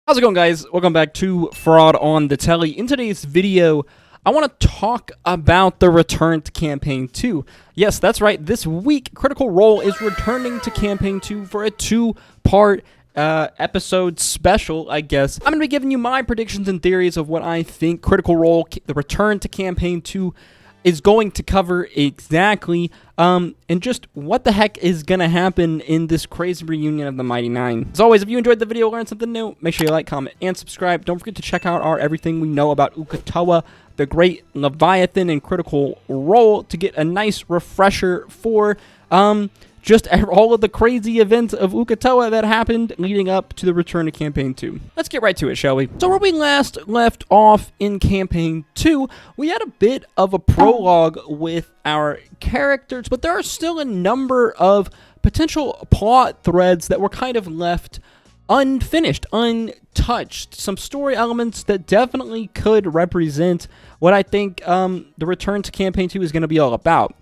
How's it going, guys? Welcome back to Fraud on the Telly. In today's video, I want to talk about the return to Campaign 2. Yes, that's right. This week, Critical Role is returning to Campaign 2 for a two-part episode special, I guess. I'm going to be giving you my predictions and theories of what I think Critical Role, the return to Campaign 2, is going to cover exactly, and just what the heck is going to happen in this crazy reunion of the Mighty Nein. As always, if you enjoyed the video, learned something new, make sure you like, comment, and subscribe. Don't forget to check out our Everything We Know About Uk'otoa, the Great Leviathan, and Critical Role to get a nice refresher for, just all of the crazy events of Uk'otoa that happened leading up to the return to Campaign 2. Let's get right to it, shall we? So where we last left off in Campaign 2, we had a bit of a prologue with our characters, but there are still a number of potential plot threads that were kind of left unfinished, untouched. Some story elements that definitely could represent what I think the return to Campaign 2 is going to be all about.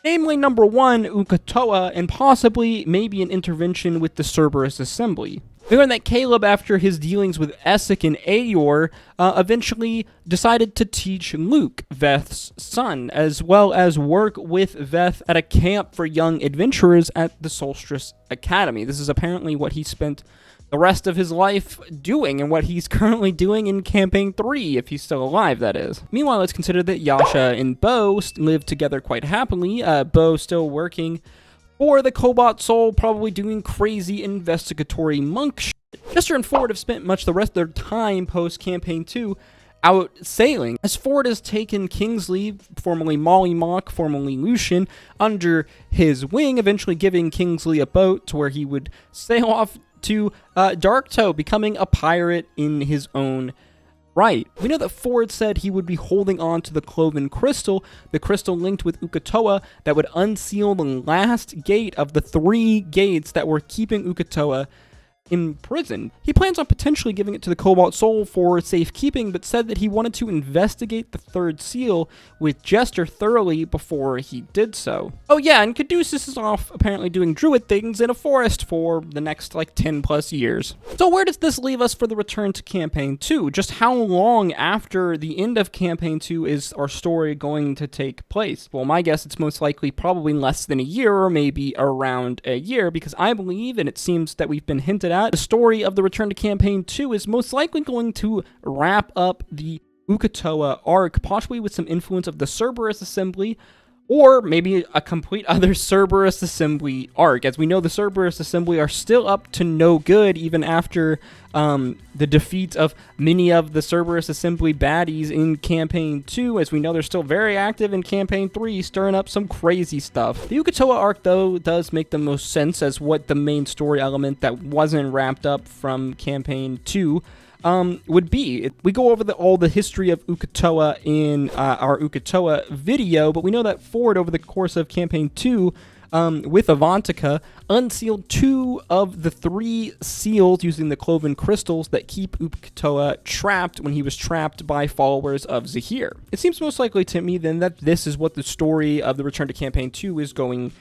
Namely, number one, Uk'otoa, and possibly maybe an intervention with the Cerberus Assembly. We learned that Caleb, after his dealings with Essek and Ayor, eventually decided to teach Luke, Veth's son, as well as work with Veth at a camp for young adventurers at the Solstice Academy. This is apparently what he spent the rest of his life doing, and what he's currently doing in Campaign 3, if he's still alive, that is. Meanwhile, let's consider that Yasha and Bo live together quite happily, Bo still working for the Cobalt Soul, probably doing crazy investigatory monk shit. Jester and Ford have spent much the rest of their time post-Campaign 2 out sailing, as Ford has taken Kingsley, formerly Molly Mock, formerly Lucian, under his wing, eventually giving Kingsley a boat to where he would sail off to Darktoe, becoming a pirate in his own right. We know that Ford said he would be holding on to the Cloven Crystal, the crystal linked with Uk'otoa that would unseal the last gate of the 3 gates that were keeping Uk'otoa in prison. He plans on potentially giving it to the Cobalt Soul for safekeeping, but said that he wanted to investigate the 3rd seal with Jester thoroughly before he did so. Oh yeah, and Caduceus is off apparently doing druid things in a forest for the next 10 plus years. So where does this leave us for the return to Campaign 2? Just how long after the end of Campaign 2 is our story going to take place? Well, my guess it's most likely probably less than a year, or maybe around a year, because I believe, and it seems that we've been hinted at, the story of the return to Campaign 2 is most likely going to wrap up the Uk'otoa arc, possibly with some influence of the Cerberus Assembly, or maybe a complete other Cerberus Assembly arc. As we know, the Cerberus Assembly are still up to no good, even after the defeat of many of the Cerberus Assembly baddies in Campaign 2. As we know, they're still very active in Campaign 3, stirring up some crazy stuff. The Uk'otoa arc, though, does make the most sense as what the main story element that wasn't wrapped up from Campaign 2 would be. We go over all the history of Uk'otoa in our Uk'otoa video, but we know that Ford, over the course of Campaign 2, with Avantika, unsealed 2 of the 3 seals using the Cloven Crystals that keep Uk'otoa trapped when he was trapped by followers of Zahir. It seems most likely to me then that this is what the story of the return to Campaign 2 is going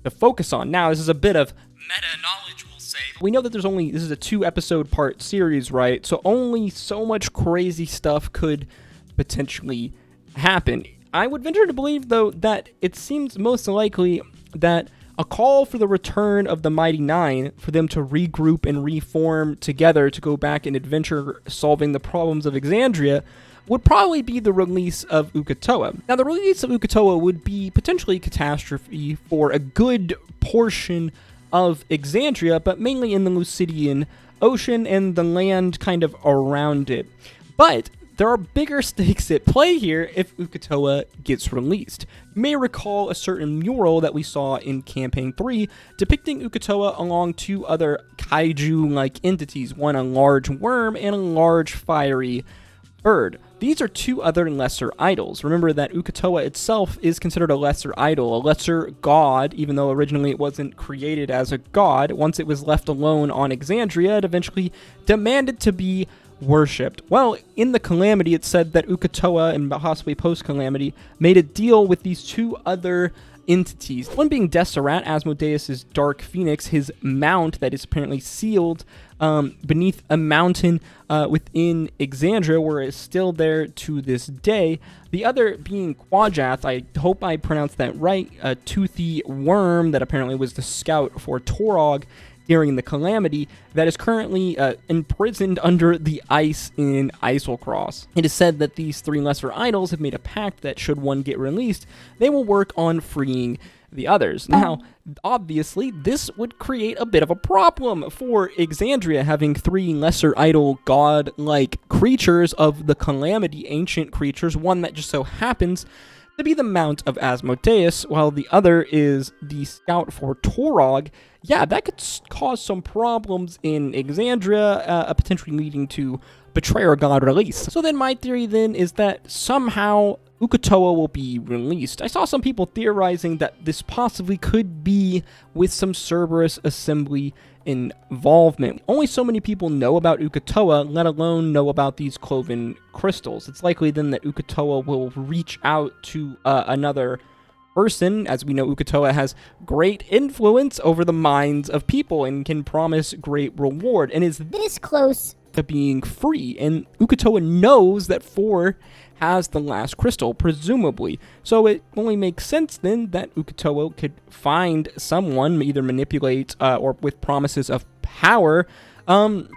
to focus on. Now, this is a bit of meta-knowledge, we'll say. We know that this is a 2-episode part series, right? So only so much crazy stuff could potentially happen. I would venture to believe, though, that it seems most likely that a call for the return of the Mighty Nein, for them to regroup and reform together to go back and adventure solving the problems of Exandria, would probably be the release of Uk'otoa. Now, the release of Uk'otoa would be potentially a catastrophe for a good portion of Exandria, but mainly in the Lucidian Ocean and the land kind of around it. But there are bigger stakes at play here if Uk'otoa gets released. You may recall a certain mural that we saw in Campaign 3 depicting Uk'otoa along 2 other kaiju-like entities, one a large worm and a large fiery bird. These are 2 other lesser idols. Remember that Uk'otoa itself is considered a lesser idol, a lesser god, even though originally it wasn't created as a god. Once it was left alone on Exandria, it eventually demanded to be worshipped. Well, in the Calamity, it said that Uk'otoa, and possibly post-Calamity, made a deal with these 2 other entities. One being Deseret, Asmodeus' Dark Phoenix, his mount that is apparently sealed beneath a mountain within Exandria, where it's still there to this day. The other being Quajath, I hope I pronounced that right, a toothy worm that apparently was the scout for Torog during the Calamity, that is currently imprisoned under the ice in Eiselcross. It is said that these three lesser idols have made a pact that should one get released, they will work on freeing the others. Now, obviously, this would create a bit of a problem for Exandria, having three lesser idol god-like creatures of the Calamity, ancient creatures, one that just so happens to be the mount of Asmodeus, while the other is the scout for Torog. Yeah, that could cause some problems in Exandria, potentially leading to Betrayer God release. So then my theory then is that somehow Uk'otoa will be released. I saw some people theorizing that this possibly could be with some Cerberus assembly involvement. Only so many people know about Uk'otoa, let alone know about these cloven crystals. It's likely then that Uk'otoa will reach out to another person. As we know, Uk'otoa has great influence over the minds of people and can promise great reward, and is this close to being free. And Uk'otoa knows that Ford has the last crystal, presumably. So it only makes sense then that Uk'otoa could find someone, either manipulate or with promises of power, to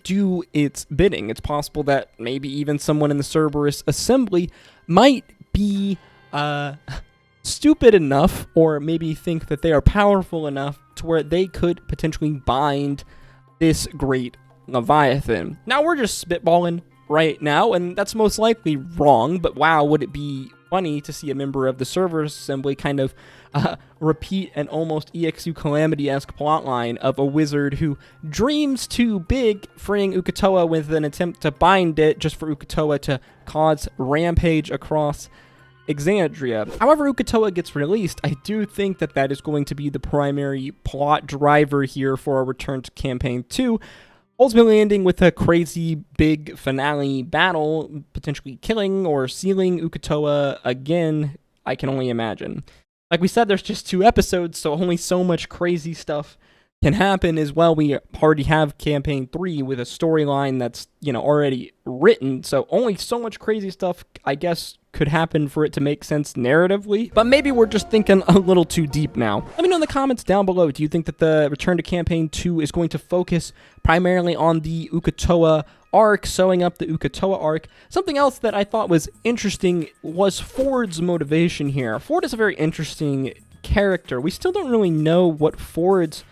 do its bidding. It's possible that maybe even someone in the Cerberus assembly might be stupid enough, or maybe think that they are powerful enough to where they could potentially bind this great Leviathan. Now, we're just spitballing right now, and that's most likely wrong, but wow, would it be funny to see a member of the Cerberus assembly kind of repeat an almost EXU Calamity-esque plotline of a wizard who dreams too big, freeing Uk'otoa with an attempt to bind it just for Uk'otoa to cause rampage across Exandria. However Uk'otoa gets released, I do think that that is going to be the primary plot driver here for our return to Campaign 2, ultimately ending with a crazy big finale battle, potentially killing or sealing Uk'otoa again, I can only imagine. Like we said, there's just 2 episodes, so only so much crazy stuff can happen as well. We already have Campaign 3 with a storyline that's, already written, so only so much crazy stuff, I guess, could happen for it to make sense narratively. But maybe we're just thinking a little too deep now. Let me know in the comments down below, do you think that the return to Campaign 2 is going to focus primarily on the Uk'otoa arc, sewing up the Uk'otoa arc? Something else that I thought was interesting was Ford's motivation here. Ford is a very interesting character. We still don't really know what Ford's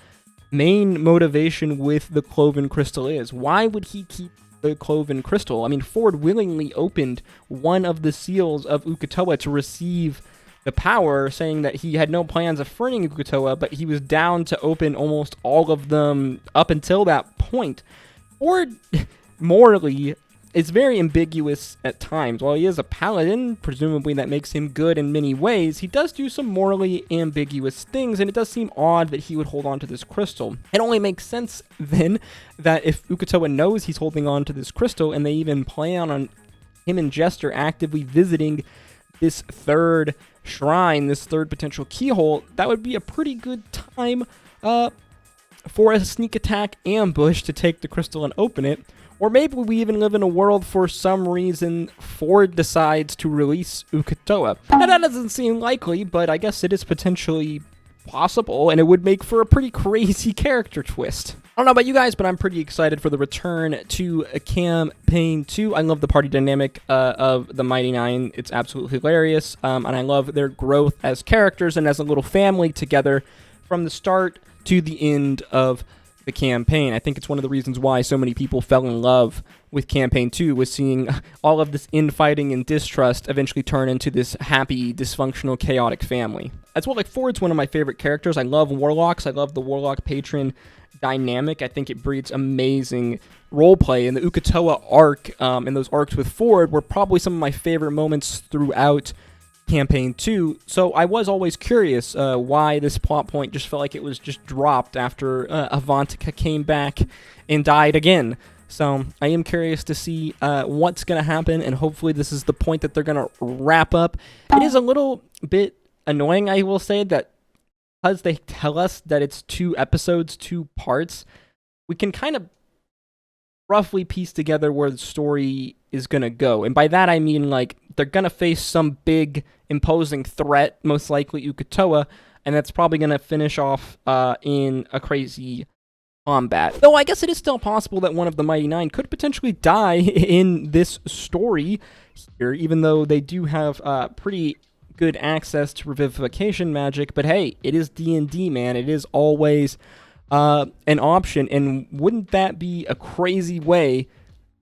main motivation with the Cloven Crystal is. Why would he keep the Cloven Crystal? I mean, Ford willingly opened one of the seals of Uk'otoa to receive the power, saying that he had no plans of freeing Uk'otoa, but he was down to open almost all of them up until that point. Ford, morally, is very ambiguous at times. While he is a paladin, presumably that makes him good in many ways, he does do some morally ambiguous things, and it does seem odd that he would hold on to this crystal. It only makes sense, then, that if Uk'otoa knows he's holding on to this crystal, and they even plan on him and Jester actively visiting this third shrine, this third potential keyhole, that would be a pretty good time for a sneak attack ambush to take the crystal and open it. Or maybe we even live in a world for some reason Ford decides to release Uk'otoa. Now that doesn't seem likely, but I guess it is potentially possible, and it would make for a pretty crazy character twist. I don't know about you guys, but I'm pretty excited for the return to Campaign 2. I love the party dynamic of the Mighty Nein. It's absolutely hilarious, and I love their growth as characters and as a little family together from the start to the end of the campaign. I think it's one of the reasons why so many people fell in love with Campaign 2, was seeing all of this infighting and distrust eventually turn into this happy, dysfunctional, chaotic family. As well, like, Ford's one of my favorite characters. I love Warlocks. I love the Warlock Patron dynamic. I think it breeds amazing roleplay, and the Uk'otoa arc and those arcs with Ford were probably some of my favorite moments throughout Campaign 2, so I was always curious why this plot point just felt like it was just dropped after Avantika came back and died again. So I am curious to see what's going to happen, and hopefully this is the point that they're going to wrap up. It is a little bit annoying, I will say, that because they tell us that it's 2 episodes, 2 parts, we can kind of roughly piece together where the story is going to go. And by that, I mean, like, they're going to face some big, imposing threat, most likely Uk'otoa, and that's probably going to finish off in a crazy combat. Though I guess it is still possible that one of the Mighty Nein could potentially die in this story here, even though they do have pretty good access to revivification magic. But hey, it is D&D, man. It is always an option, and wouldn't that be a crazy way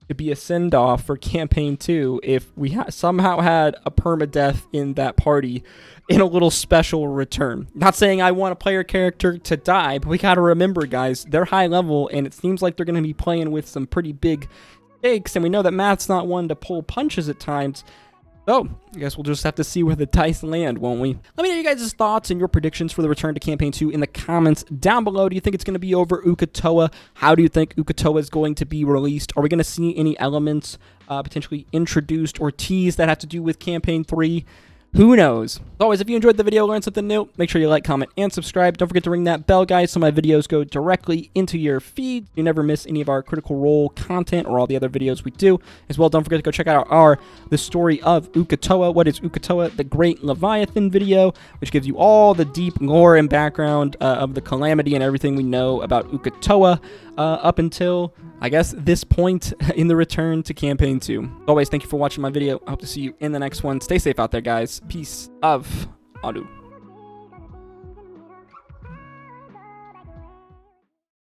to be a send-off for Campaign 2 if we somehow had a permadeath in that party in a little special return? Not saying I want a player character to die, but we gotta remember, guys, they're high level, and it seems like they're gonna be playing with some pretty big stakes, and we know that Matt's not one to pull punches at times. So, I guess we'll just have to see where the dice land, won't we? Let me know you guys' thoughts and your predictions for the return to Campaign 2 in the comments down below. Do you think it's going to be over Uk'otoa? How do you think Uk'otoa is going to be released? Are we going to see any elements potentially introduced or teased that have to do with Campaign 3? Who knows? As always, if you enjoyed the video, learned something new, make sure you like, comment, and subscribe. Don't forget to ring that bell, guys, so my videos go directly into your feed. You never miss any of our Critical Role content or all the other videos we do. As well, don't forget to go check out our The Story of Uk'otoa. What is Uk'otoa? The Great Leviathan video, which gives you all the deep lore and background of the calamity and everything we know about Uk'otoa up until, I guess, this point in the return to Campaign 2. As always, thank you for watching my video. I hope to see you in the next one. Stay safe out there, guys. Peace of Adu.